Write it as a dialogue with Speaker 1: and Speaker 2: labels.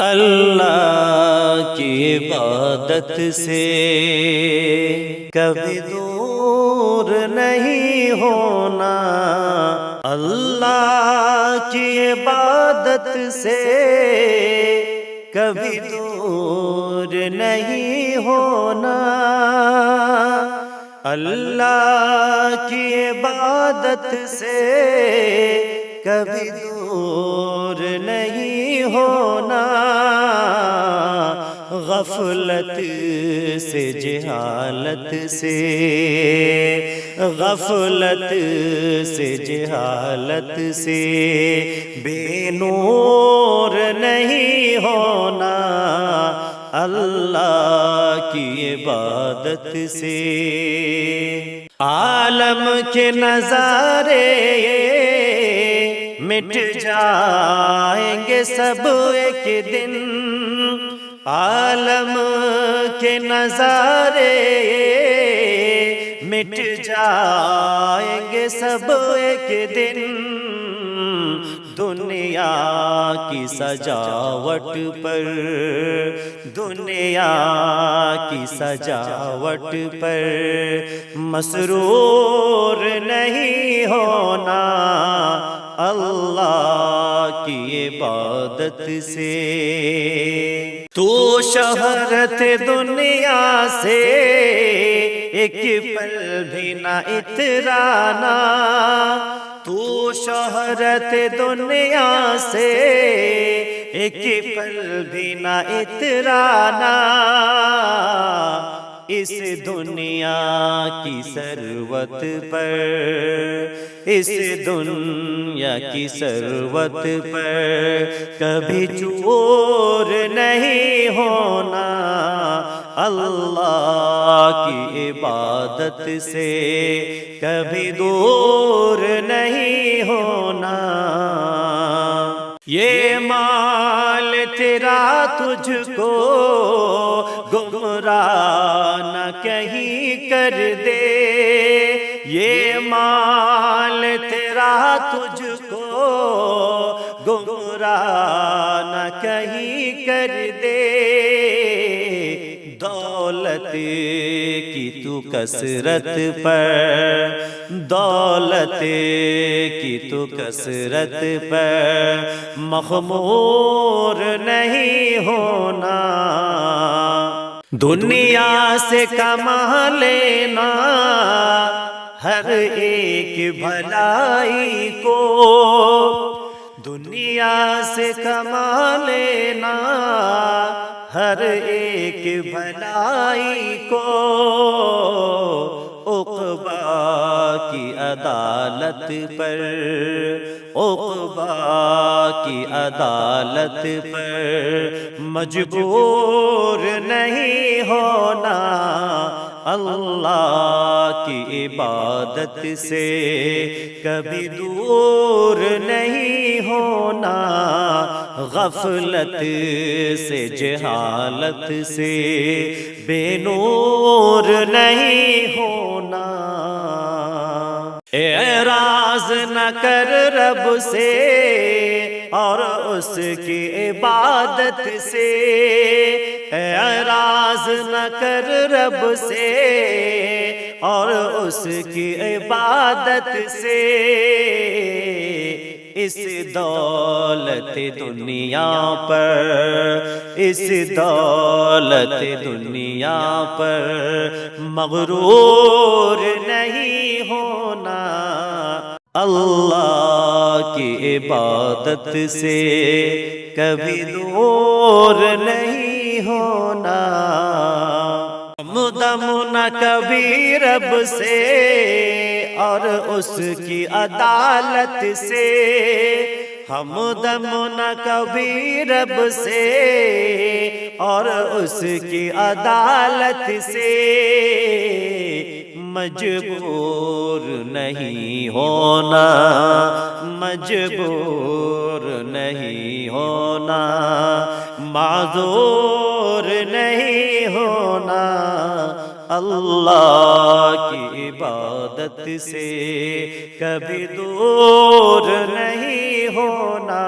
Speaker 1: اللہ کی عبادت سے کبھی دور نہیں ہونا، اللہ کی عبادت سے کبھی دور نہیں ہونا، اللہ کی عبادت سے کبھی دور نہیں ہونا، غفلت سے جہالت سے، غفلت سے جہالت سے بے نور نہیں ہونا، اللہ کی عبادت سے عالم کے نظارے مٹ جائیں گے سب ایک دن، عالم کے نظارے مٹ جائیں گے سب ایک دن، دنیا کی سجاوٹ پر، دنیا کی سجاوٹ پر مسرور نہیں ہونا، اللہ کی عبادت سے تو شہرت دنیا سے ایک پل بھی نہ اترانا، تو شہرت دنیا سے ایک پل بھی نہ اترانا، اس دنیا کی ثروت پر، اس دنیا کی ثروت پر کبھی چور نہیں ہونا، اللہ کی عبادت سے کبھی دور نہیں ہونا، یہ مال تیرا تجھ کو گمراہ نہ کہیں کر دے، یہ مال تیرا تجھ کو گمراہ نہ کہیں کر دے، دولت کی تو کثرت پر، دولت کی تو کثرت پر مغمور نہیں ہونا، دنیا سے کما لینا ہر ایک بھلائی کو، دنیا سے کما لینا ہر ایک بھلائی کو، عقبیٰ کی عدالت پر، عقبیٰ کی عدالت پر مجبور نہیں ہونا، اللہ کی عبادت سے کبھی دور نہیں ہونا، غفلت سے جہالت سے بے نور نہیں ہونا، اعراض نہ کر رب سے اور اس کی عبادت سے، اعراض نہ کر رب سے اور اس کی عبادت سے، اس دولت دنیا پر، اس دولت دنیا پر مغرور نہیں ہونا، اللہ کی عبادت سے کبھی دور نہیں ہونا، دم نہ کبھی رب سے اور اس کی عدالت سے، ہم دم نہ کبھی رب سے اور اس کی عدالت سے، مجبور نہیں ہونا، مجبور نہیں ہونا، معذور نہیں ہونا، اللہ کی عبادت سے کبھی دور نہیں ہونا۔